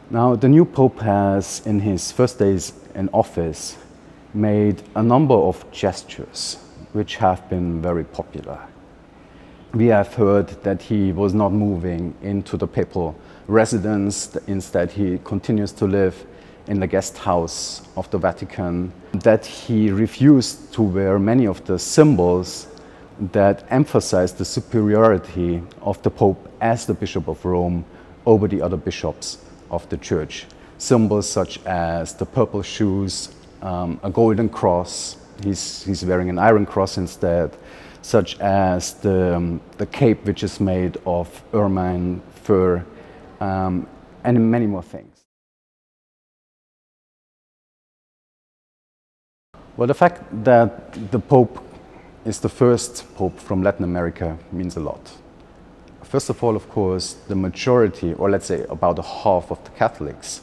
Now, the new Pope has, in his first days in office, made a number of gestures which have been very popular. We have heard that he was not moving into the papal residence. Instead, he continues to live in the guest house of the Vatican, that he refused to wear many of the symbols that emphasize the superiority of the Pope as the Bishop of Rome over the other bishops of the Church. Symbols such as the purple shoes, a golden cross, he's wearing an iron cross instead, such as the cape which is made of ermine fur, and many more things. Well, the fact that the Pope is the first Pope from Latin America means a lot. First of all, of course, the majority, or let's say about half of the Catholics,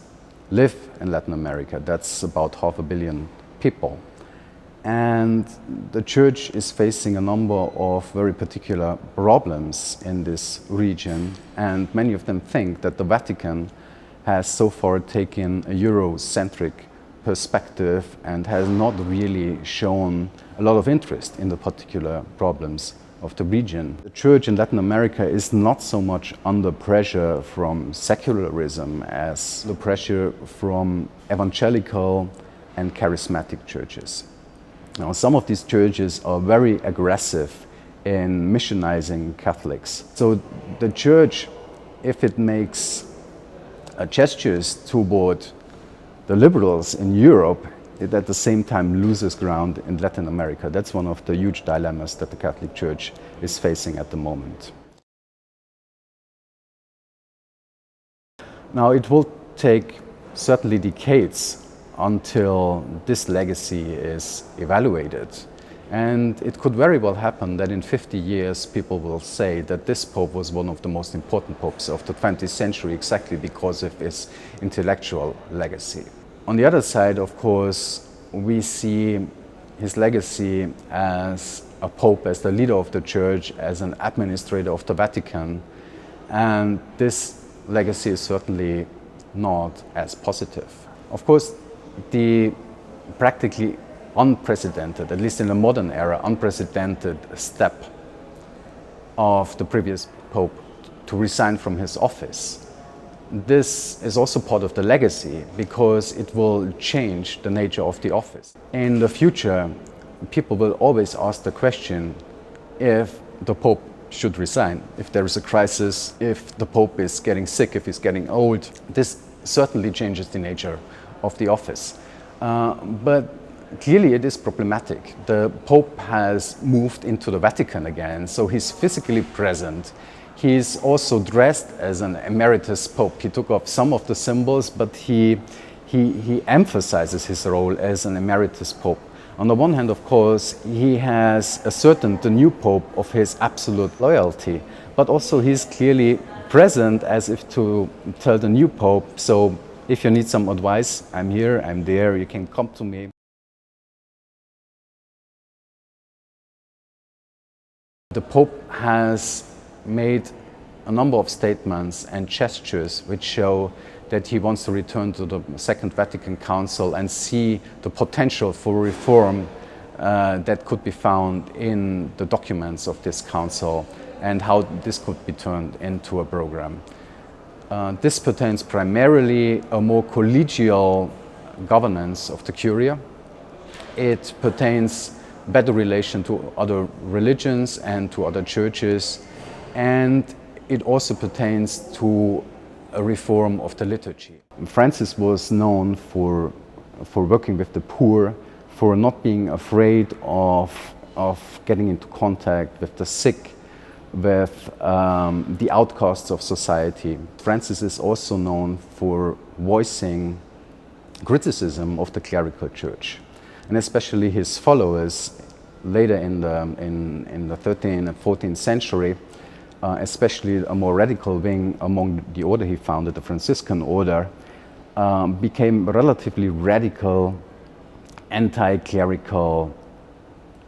live in Latin America. That's about 500 million people. And the Church is facing a number of very particular problems in this region, and many of them think that the Vatican has so far taken a Eurocentric perspective and has not really shown a lot of interest in the particular problems of the region. The Church in Latin America is not so much under pressure from secularism as the pressure from evangelical and charismatic churches. Now, some of these churches are very aggressive in missionizing Catholics. So the Church, if it makes gestures toward the liberals in Europe, it at the same time loses ground in Latin America. That's one of the huge dilemmas that the Catholic Church is facing at the moment. Now, it will take certainly decades until this legacy is evaluated. And it could very well happen that in 50 years people will say that this Pope was one of the most important popes of the 20th century exactly because of his intellectual legacy. On the other side, of course, we see his legacy as a Pope, as the leader of the Church, as an administrator of the Vatican. And this legacy is certainly not as positive. Of course, the practically unprecedented, at least in the modern era, unprecedented step of the previous Pope to resign from his office. This is also part of the legacy because it will change the nature of the office. In the future, people will always ask the question if the Pope should resign, if there is a crisis, if the Pope is getting sick, if he's getting old. This certainly changes the nature of the office. But clearly it is problematic. The Pope has moved into the Vatican again, so he's physically present. He's also dressed as an emeritus Pope. He took off some of the symbols, but he emphasizes his role as an emeritus Pope. On the one hand, of course, he has ascertained the new Pope of his absolute loyalty, but also he's clearly present as if to tell the new Pope, so if you need some advice, I'm here, I'm there, you can come to me. The Pope has made a number of statements and gestures which show that he wants to return to the Second Vatican Council and see the potential for reform that could be found in the documents of this council and how this could be turned into a program. This pertains primarily a more collegial governance of the Curia. It pertains better relation to other religions and to other churches, and it also pertains to a reform of the liturgy. Francis was known for working with the poor, for not being afraid of getting into contact with the sick, with the outcasts of society. Francis is also known for voicing criticism of the clerical church, and especially his followers later in the 13th and 14th century, especially a more radical wing among the order he founded, the Franciscan order, became relatively radical, anti-clerical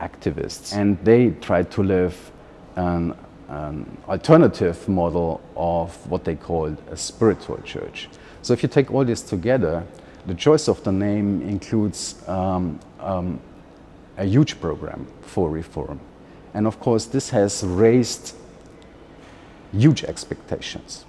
activists, and they tried to live an alternative model of what they called a spiritual church. So if you take all this together, the choice of the name includes a huge program for reform. And of course, this has raised huge expectations.